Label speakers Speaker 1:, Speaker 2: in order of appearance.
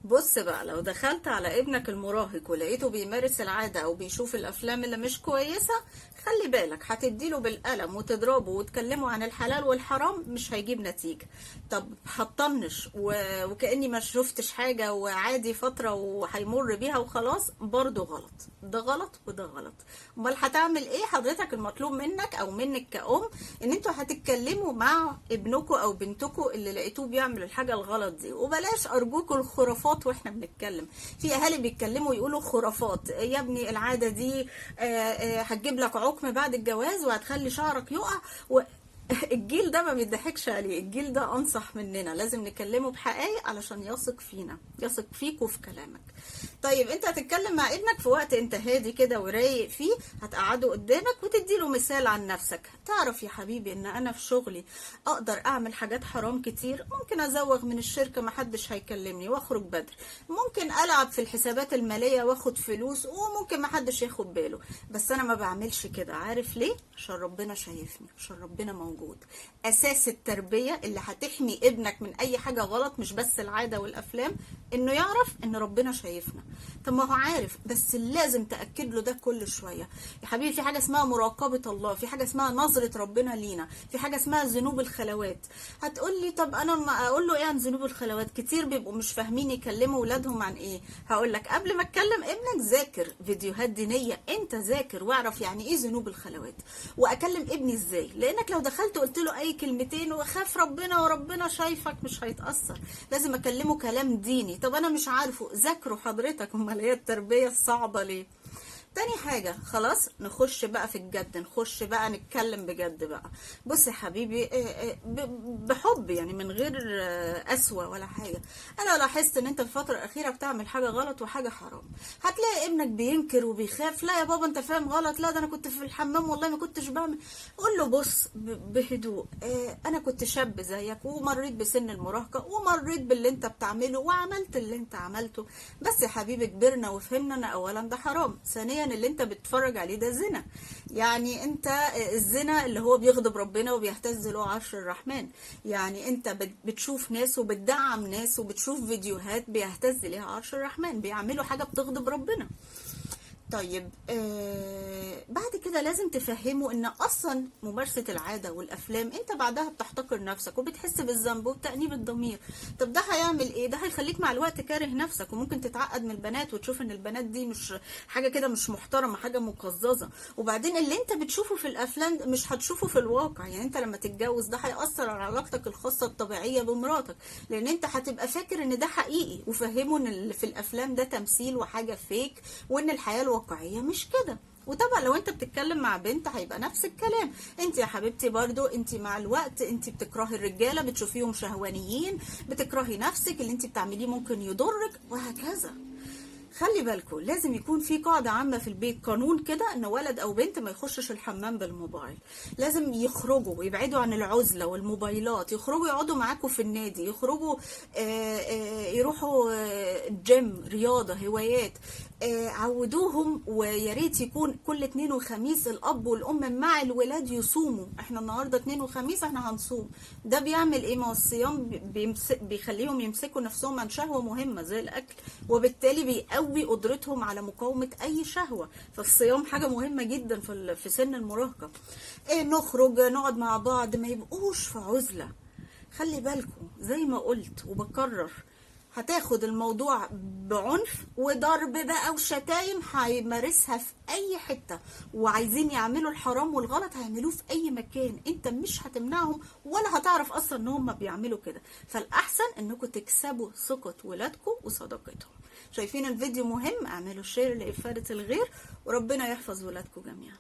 Speaker 1: بص بقى، لو دخلت على ابنك المراهق ولقيته بيمارس العادة او بيشوف الافلام اللي مش كويسة، خلي بالك هتديله بالقلم وتضربه وتكلمه عن الحلال والحرام، مش هيجيب نتيجة. طب هتطنش وكأني ما شفتش حاجة وعادي فترة وهيمر بيها وخلاص، برضو غلط. ده غلط وده غلط. امال هتعمل ايه حضرتك؟ المطلوب منك او منك كأم ان انتوا هتتكلموا مع ابنكوا او بنتكوا اللي لقيتوه بيعمل الحاجة الغلط دي، وبلاش ارجوكوا الخرافات. واحنا بنتكلم في اهالي بيتكلموا يقولوا خرافات، يا ابني العاده دي هتجيب لك عقم بعد الجواز وهتخلي شعرك يقع الجيل ده ما بيضحكش عليه. الجيل ده انصح مننا، لازم نكلمه بحقائق علشان يثق فينا، يثق فيك وفي كلامك. طيب انت هتتكلم مع ابنك في وقت انت هادي كده ورايق فيه، هتقعده قدامك وتديله مثال عن نفسك. تعرف يا حبيبي ان انا في شغلي اقدر اعمل حاجات حرام كتير، ممكن ازوغ من الشركة محدش هيكلمني واخرج بدري، ممكن العب في الحسابات المالية واخد فلوس وممكن محدش ياخد باله، بس انا ما بعملش كده. عارف ليه؟ عشان ربنا شايفني، عشان ربنا موجود. اساس التربية اللي هتحمي ابنك من اي حاجة غلط، مش بس العادة والافلام، انه يعرف ان ربنا شايفنا. طب ما هو عارف، بس لازم تاكد له ده كل شويه. يا حبيبي في حاجه اسمها مراقبه الله، في حاجه اسمها نظره ربنا لينا، في حاجه اسمها ذنوب الخلوات. هتقول لي طب انا ما اقول له ايه عن ذنوب الخلوات؟ كتير بيبقوا مش فاهمين يكلموا اولادهم عن ايه. هقول لك قبل ما اتكلم ابنك ذاكر فيديوهات دينيه، انت ذاكر واعرف يعني ايه ذنوب الخلوات. واكلم ابني ازاي، لانك لو دخلت قلت له اي كلمتين وخاف ربنا وربنا شايفك مش هيتاثر. لازم اكلمه كلام ديني. طب انا مش عارفه، ذاكره حضرتك. امال هي التربيه الصعبه ليه؟ تاني حاجة، خلاص نخش بقى في الجد، نخش بقى نتكلم بجد بقى. بص يا حبيبي، بحب يعني، من غير قسوة ولا حاجة. انا لاحظت ان انت في الفترة الاخيرة بتعمل حاجة غلط وحاجة حرام. هتلاقي ابنك بينكر وبيخاف، لا يا بابا انت فاهم غلط، لا ده انا كنت في الحمام والله ما كنتش بعمل. قول له بص بهدوء، انا كنت شاب زيك ومريت بسن المراهقة ومريت باللي انت بتعمله وعملت اللي انت عملته، بس يا حبيبي كبرنا وفهمنا ان اولا ده حرام، ثانيا اللي انت بتتفرج عليه ده زنا. يعني انت الزنا اللي هو بيغضب ربنا وبيهتز له عرش الرحمن. يعني انت بتشوف ناس وبتدعم ناس وبتشوف فيديوهات بيهتز ليها عرش الرحمن، بيعملوا حاجة بتغضب ربنا. طيب بعد كده لازم تفهمه ان اصلا ممارسة العادة والافلام انت بعدها بتحتقر نفسك وبتحس بالذنب وبتأنيب الضمير. طب ده هيعمل ايه؟ ده هيخليك مع الوقت كاره نفسك، وممكن تتعقد من البنات وتشوف ان البنات دي مش حاجة كده، مش محترمة، حاجة مقززة. وبعدين اللي انت بتشوفه في الافلام مش هتشوفه في الواقع. يعني انت لما تتجوز ده هيأثر على علاقتك الخاصة الطبيعية بمراتك، لان انت هتبقى فاكر ان ده حقيقي. وفهمه ان اللي في الافلام ده تمثيل وحاجة فيك، وان الحياة الواقعية مش كده. وطبعا لو انت بتتكلم مع بنت هيبقى نفس الكلام. انت يا حبيبتي برضو انت مع الوقت انت بتكرهي الرجالة، بتشوفيهم شهوانيين، بتكرهي نفسك، اللي انت بتعمليه ممكن يضرك، وهكذا. خلي بالكم لازم يكون في قاعدة عامة في البيت، قانون كده، ان ولد او بنت ما يخشش الحمام بالموبايل. لازم يخرجوا ويبعدوا عن العزلة والموبايلات، يخرجوا يقعدوا معاكم في النادي، يخرجوا يروحوا جيم، رياضة، هوايات. عودوهم. ويا ريت يكون كل اثنين وخميس الاب والام مع الولاد يصوموا. احنا النهارده اثنين وخميس احنا هنصوم. ده بيعمل ايه؟ ما هو الصيام بيخليهم يمسكوا نفسهم عن شهوة مهمة زي الاكل، وبالتالي بيقوي قدرتهم على مقاومة اي شهوة. فالصيام حاجة مهمة جدا في سن المراهقة. نخرج نقعد مع بعض، ما يبقوش في عزلة. خلي بالكم زي ما قلت وبكرر، هتاخد الموضوع بعنف وضرب بقى وشتايم، هيمارسها في اي حتة. وعايزين يعملوا الحرام والغلط هيعملوه في اي مكان، انت مش هتمنعهم ولا هتعرف اصلا ان هم بيعملوا كده. فالاحسن انكم تكسبوا ثقة ولادكم وصداقتهم. شايفين الفيديو مهم؟ اعملوا شير لإفادة الغير، وربنا يحفظ ولادكم جميعا.